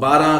12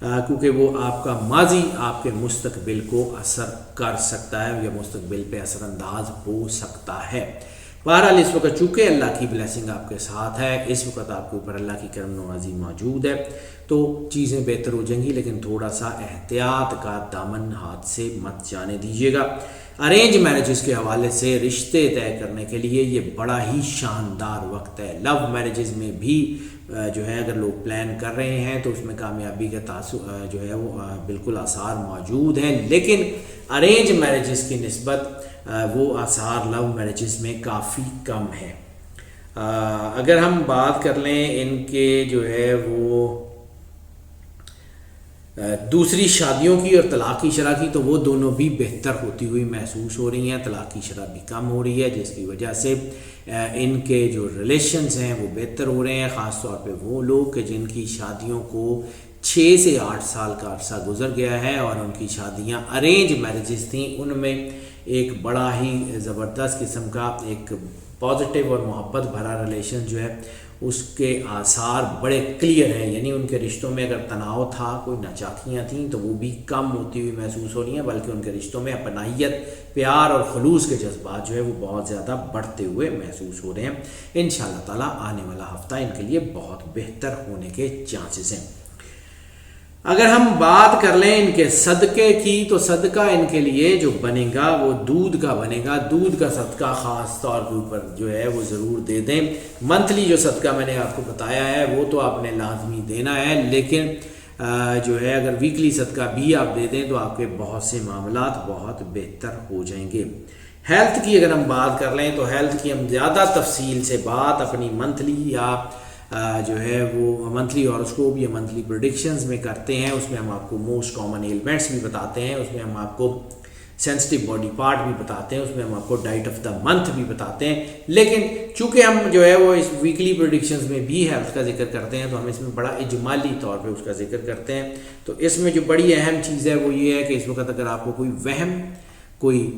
کیونکہ وہ آپ کا ماضی آپ کے مستقبل کو اثر کر سکتا ہے یا مستقبل پہ اثر انداز ہو سکتا ہے۔ بہرحال اس وقت چونکہ اللہ کی بلیسنگ آپ کے ساتھ ہے، اس وقت آپ کے اوپر اللہ کی کرم نوازی موجود ہے، تو چیزیں بہتر ہو جائیں گی، لیکن تھوڑا سا احتیاط کا دامن ہاتھ سے مت جانے دیجیے گا۔ ارینج میرجز کے حوالے سے رشتے طے کرنے کے لیے یہ بڑا ہی شاندار وقت ہے۔ لو میرجز میں بھی جو ہے اگر لوگ پلان کر رہے ہیں تو اس میں کامیابی کے جو ہے وہ بالکل آثار موجود ہیں، لیکن ارینج میرجز کی نسبت وہ آثار لو میرجز میں کافی کم ہے۔ اگر ہم بات کر لیں ان کے جو ہے وہ دوسری شادیوں کی اور طلاق کی شرح کی، تو وہ دونوں بھی بہتر ہوتی ہوئی محسوس ہو رہی ہیں، طلاق کی شرح بھی کم ہو رہی ہے، جس کی وجہ سے ان کے جو ریلیشنز ہیں وہ بہتر ہو رہے ہیں، خاص طور پہ وہ لوگ کہ جن کی شادیوں کو 6 سے 8 سال کا عرصہ گزر گیا ہے اور ان کی شادیاں ارینج میرجز تھیں، ان میں ایک بڑا ہی زبردست قسم کا ایک پازیٹیو اور محبت بھرا ریلیشن جو ہے اس کے آثار بڑے کلیئر ہیں، یعنی ان کے رشتوں میں اگر تناؤ تھا، کوئی ناچاکیاں تھیں، تو وہ بھی کم ہوتی ہوئی محسوس ہو رہی ہیں، بلکہ ان کے رشتوں میں اپنائیت، پیار اور خلوص کے جذبات جو ہے وہ بہت زیادہ بڑھتے ہوئے محسوس ہو رہے ہیں۔ انشاءاللہ تعالیٰ آنے والا ہفتہ ان کے لیے بہت بہتر ہونے کے چانسز ہیں۔ اگر ہم بات کر لیں ان کے صدقے کی، تو صدقہ ان کے لیے جو بنے گا وہ دودھ کا بنے گا۔ دودھ کا صدقہ خاص طور کے اوپر جو ہے وہ ضرور دے دیں۔ منتھلی جو صدقہ میں نے آپ کو بتایا ہے وہ تو آپ نے لازمی دینا ہے، لیکن جو ہے اگر ویکلی صدقہ بھی آپ دے دیں تو آپ کے بہت سے معاملات بہت بہتر ہو جائیں گے۔ ہیلتھ کی اگر ہم بات کر لیں تو ہیلتھ کی ہم زیادہ تفصیل سے بات اپنی منتھلی یا جو ہے وہ منتھلی ہاروسکوپ یا منتھلی پریڈکشنز میں کرتے ہیں۔ اس میں ہم آپ کو موسٹ کامن ایلمنٹس بھی بتاتے ہیں، اس میں ہم آپ کو سینسٹیو باڈی پارٹ بھی بتاتے ہیں، اس میں ہم آپ کو ڈائٹ آف دا منتھ بھی بتاتے ہیں، لیکن چونکہ ہم جو ہے وہ اس ویکلی پریڈکشنز میں بھی ہیلتھ کا ذکر کرتے ہیں تو ہم اس میں بڑا اجمالی طور پہ اس کا ذکر کرتے ہیں۔ تو اس میں جو بڑی اہم چیز ہے وہ یہ ہے کہ اس وقت اگر آپ کو کوئی وہم، کوئی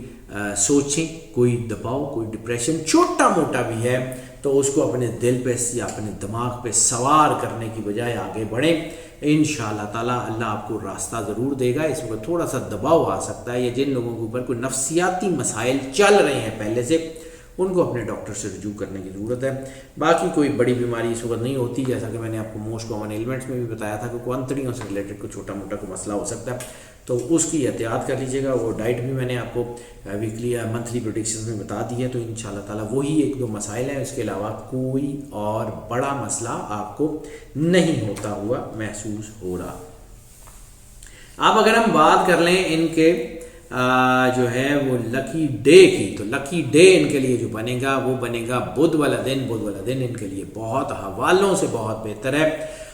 سوچیں، کوئی دباؤ، کوئی ڈپریشن چھوٹا موٹا بھی ہے تو اس کو اپنے دل پہ یا اپنے دماغ پہ سوار کرنے کی بجائے آگے بڑھیں۔ انشاءاللہ تعالیٰ اللہ آپ کو راستہ ضرور دے گا۔ اس وقت تھوڑا سا دباؤ آ سکتا ہے، یا جن لوگوں کے اوپر کوئی نفسیاتی مسائل چل رہے ہیں پہلے سے، ان کو اپنے ڈاکٹر سے رجوع کرنے کی ضرورت ہے۔ باقی کوئی بڑی بیماری اس وقت نہیں ہوتی، جیسا کہ میں نے آپ کو موسٹ کامن ایلیمنٹس میں بھی بتایا تھا کہ کوانتڑیوں سے ریلیٹڈ کوئی چھوٹا موٹا کوئی مسئلہ ہو سکتا ہے، تو اس کی احتیاط کر لیجیے گا۔ وہ ڈائٹ بھی میں نے آپ کو ویکلی یا منتھلی پریڈکشنز میں بتا دی ہے، تو انشاءاللہ تعالیٰ وہی 1-2 مسائل ہیں، اس کے علاوہ کوئی اور بڑا مسئلہ آپ کو نہیں ہوتا ہوا محسوس ہو رہا۔ اب اگر ہم بات کر لیں ان کے جو ہے وہ لکی ڈے کی، تو لکی ڈے ان کے لیے جو بنے گا وہ بنے گا بدھ والا دن۔ بدھ والا دن ان کے لیے بہت حوالوں سے بہت بہتر ہے،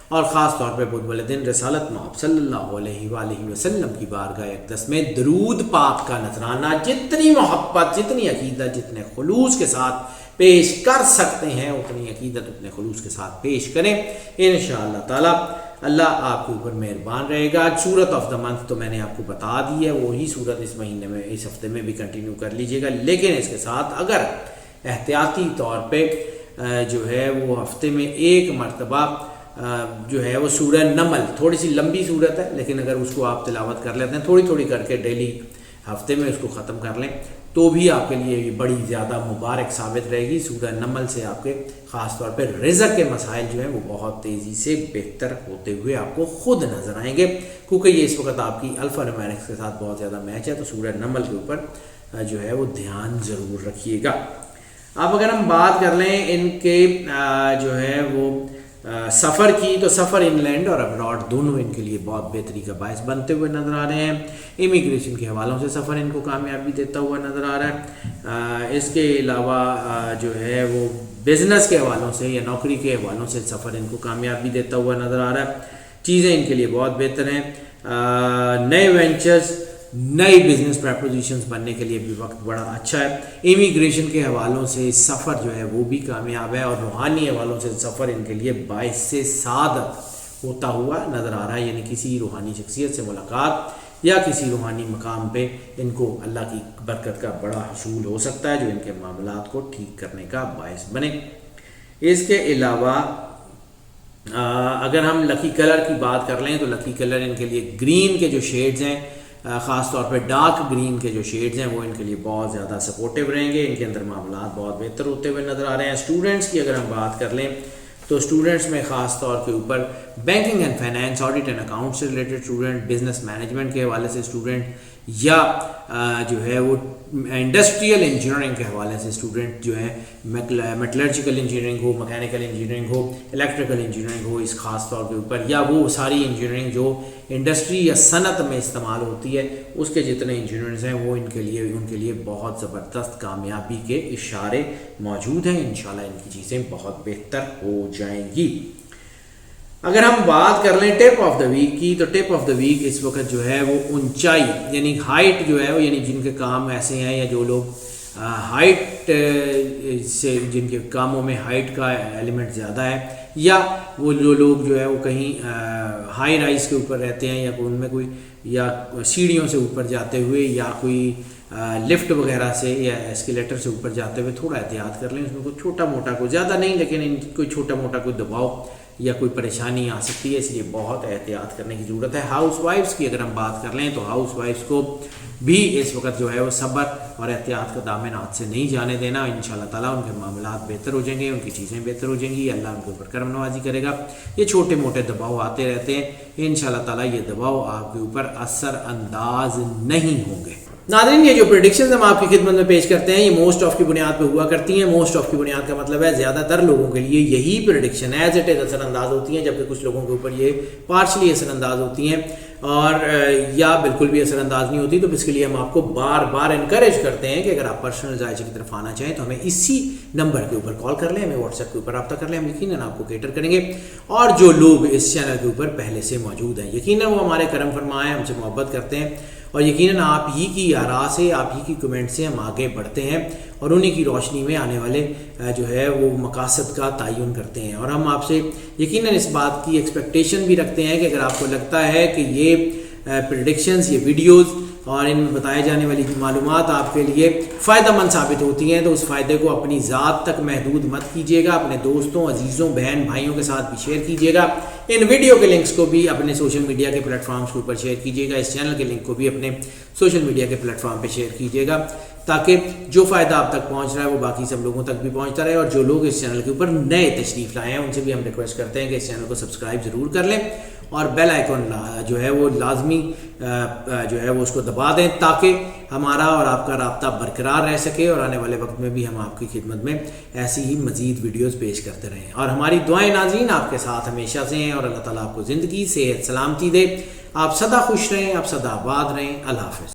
اور خاص طور پہ بدھ والے دن رسالت مآب صلی اللہ علیہ وآلہ وسلم کی بارگاہ اقدس میں درود پاک کا نذرانہ جتنی محبت، جتنی عقیدت، جتنے خلوص کے ساتھ پیش کر سکتے ہیں اتنی عقیدت، اتنے خلوص کے ساتھ پیش کریں۔ انشاءاللہ تعالیٰ اللہ آپ کے اوپر مہربان رہے گا۔ سورت آف دا منتھ تو میں نے آپ کو بتا دی ہے، وہی سورت اس مہینے میں، اس ہفتے میں بھی کنٹینیو کر لیجئے گا، لیکن اس کے ساتھ اگر احتیاطی طور پہ جو ہے وہ ہفتے میں 1 مرتبہ جو ہے وہ سورہ نمل، تھوڑی سی لمبی صورت ہے لیکن اگر اس کو آپ تلاوت کر لیتے ہیں تھوڑی تھوڑی کر کے ڈیلی، ہفتے میں اس کو ختم کر لیں تو بھی آپ کے لیے یہ بڑی زیادہ مبارک ثابت رہے گی۔ سورہ نمل سے آپ کے خاص طور پہ رزق کے مسائل جو ہیں وہ بہت تیزی سے بہتر ہوتے ہوئے آپ کو خود نظر آئیں گے، کیونکہ یہ اس وقت آپ کی الفا نیومیرکس کے ساتھ بہت زیادہ میچ ہے، تو سورہ نمل کے اوپر جو ہے وہ دھیان ضرور رکھیے گا۔ اب اگر ہم بات کر لیں ان کے جو ہے وہ سفر کی، تو سفر ان لینڈ اور ابراڈ دونوں ان کے لیے بہت بہتری کا باعث بنتے ہوئے نظر آ رہے ہیں۔ امیگریشن کے حوالوں سے سفر ان کو کامیابی دیتا ہوا نظر آ رہا ہے۔ اس کے علاوہ جو ہے وہ بزنس کے حوالوں سے یا نوکری کے حوالوں سے سفر ان کو کامیابی دیتا ہوا نظر آ رہا ہے۔ چیزیں ان کے لیے بہت بہتر ہیں۔ نئے وینچرز، نئی بزنس پریپوزیشنز بننے کے لیے بھی وقت بڑا اچھا ہے۔ امیگریشن کے حوالوں سے سفر جو ہے وہ بھی کامیاب ہے، اور روحانی حوالوں سے سفر ان کے لیے باعث سے سعادت ہوتا ہوا نظر آ رہا ہے، یعنی کسی روحانی شخصیت سے ملاقات یا کسی روحانی مقام پہ ان کو اللہ کی برکت کا بڑا حصول ہو سکتا ہے جو ان کے معاملات کو ٹھیک کرنے کا باعث بنے۔ اس کے علاوہ اگر ہم لکی کلر کی بات کر لیں تو لکی کلر ان کے لیے گرین کے جو شیڈز ہیں، خاص طور پہ ڈارک گرین کے جو شیڈز ہیں وہ ان کے لیے بہت زیادہ سپورٹیو رہیں گے. ان کے اندر معاملات بہت بہتر ہوتے ہوئے نظر آ رہے ہیں. اسٹوڈنٹس کی اگر ہم بات کر لیں تو اسٹوڈنٹس میں خاص طور کے اوپر banking and finance, audit and account سے ریلیٹڈ اسٹوڈنٹ، بزنس مینجمنٹ کے حوالے سے اسٹوڈنٹ، یا جو ہے وہ انڈسٹریل انجینئرنگ کے حوالے سے اسٹوڈنٹ جو ہے میٹلرجیکل انجینئرنگ ہو، مکینیکل انجینئرنگ ہو، الیکٹریکل انجینئرنگ ہو، اس خاص طور کے اوپر، یا وہ ساری انجینئرنگ جو انڈسٹری یا صنعت میں استعمال ہوتی ہے، اس کے جتنے انجینئرز ہیں وہ ان کے لیے بہت زبردست کامیابی کے اشارے موجود ہیں. انشاءاللہ ان کی چیزیں بہت بہتر ہو جائیں گی. اگر ہم بات کر لیں ٹپ آف دا ویک کی، تو ٹپ آف دا ویک اس وقت جو ہے وہ اونچائی یعنی ہائٹ جو ہے وہ، یعنی جن کے کام ایسے ہیں یا جو لوگ ہائٹ سے، جن کے کاموں میں ہائٹ کا ایلیمنٹ زیادہ ہے، یا وہ جو لوگ جو ہے وہ کہیں ہائی رائز کے اوپر رہتے ہیں، یا ان میں کوئی یا سیڑھیوں سے اوپر جاتے ہوئے، یا کوئی لفٹ وغیرہ سے یا ایسکیلیٹر سے اوپر جاتے ہوئے تھوڑا احتیاط کر لیں. اس میں کوئی چھوٹا موٹا کوئی زیادہ نہیں، لیکن کوئی چھوٹا موٹا کوئی دباؤ یا کوئی پریشانی آ سکتی ہے، اس لیے بہت احتیاط کرنے کی ضرورت ہے. ہاؤس وائفس کی اگر ہم بات کر لیں تو ہاؤس وائفس کو بھی اس وقت جو ہے وہ صبر اور احتیاط کا دامن ہاتھ سے نہیں جانے دینا. انشاءاللہ تعالیٰ ان کے معاملات بہتر ہو جائیں گے، ان کی چیزیں بہتر ہو جائیں گی، اللہ ان کے اوپر کرم نوازی کرے گا. یہ چھوٹے موٹے دباؤ آتے رہتے ہیں، انشاءاللہ تعالیٰ یہ دباؤ آپ کے اوپر اثر انداز نہیں ہوں گے. ناظرین، یہ جو پریڈکشنز ہم آپ کی خدمت میں پیش کرتے ہیں یہ موسٹ آف کی بنیاد پہ ہوا کرتی ہیں. موسٹ آف کی بنیاد کا مطلب ہے زیادہ تر لوگوں کے لیے یہی پریڈکشن ایز اٹ از اثر انداز ہوتی ہیں، جبکہ کچھ لوگوں کے اوپر یہ پارشلی اثر انداز ہوتی ہیں اور یا بالکل بھی اثر انداز نہیں ہوتی. تو اس کے لیے ہم آپ کو بار بار انکریج کرتے ہیں کہ اگر آپ پرسنل ذائقے کی طرف آنا چاہیں تو ہمیں اسی نمبر کے اوپر کال کر لیں، ہمیں واٹس ایپ کے اوپر رابطہ کر لیں، ہم یقیناً آپ کو کیٹر کریں گے. اور جو لوگ اس چینل کے اوپر پہلے سے موجود ہیں یقیناً وہ ہمارے کرم فرما ہیں، ہم سے محبت کرتے ہیں، اور یقیناً آپ ہی کی آراء سے، آپ ہی کی کمنٹ سے ہم آگے بڑھتے ہیں اور انہی کی روشنی میں آنے والے جو ہے وہ مقاصد کا تعین کرتے ہیں. اور ہم آپ سے یقیناً اس بات کی ایکسپیکٹیشن بھی رکھتے ہیں کہ اگر آپ کو لگتا ہے کہ یہ پریڈکشنز، یہ ویڈیوز اور ان میں بتائے جانے والی معلومات آپ کے لیے فائدہ مند ثابت ہوتی ہیں تو اس فائدے کو اپنی ذات تک محدود مت کیجیے گا، اپنے دوستوں، عزیزوں، بہن بھائیوں کے ساتھ بھی شیئر کیجیے گا. ان ویڈیو کے لنکس کو بھی اپنے سوشل میڈیا کے پلیٹ فارمز کے اوپر شیئر کیجیے گا. اس چینل کے لنک کو بھی اپنے سوشل میڈیا کے پلیٹ فارم پہ شیئر کیجیے گا تاکہ جو فائدہ آپ تک پہنچ رہا ہے وہ باقی سب لوگوں تک بھی پہنچتا رہے. اور جو لوگ اس چینل کے اوپر نئے تشریف لائے ہیں ان سے بھی ہم ریکویسٹ کرتے ہیں کہ اس چینل کو سبسکرائب ضرور کر لیں اور بیل آئیکن جو ہے وہ لازمی جو ہے وہ اس کو دبا دیں تاکہ ہمارا اور آپ کا رابطہ برقرار رہ سکے اور آنے والے وقت میں بھی ہم آپ کی خدمت میں ایسی ہی مزید ویڈیوز پیش کرتے رہیں. اور ہماری دعائیں ناظرین آپ کے ساتھ ہمیشہ سے ہیں اور اللہ تعالیٰ آپ کو زندگی، صحت، سلامتی دے. آپ سدا خوش رہیں، آپ سدا آباد رہیں. اللہ حافظ.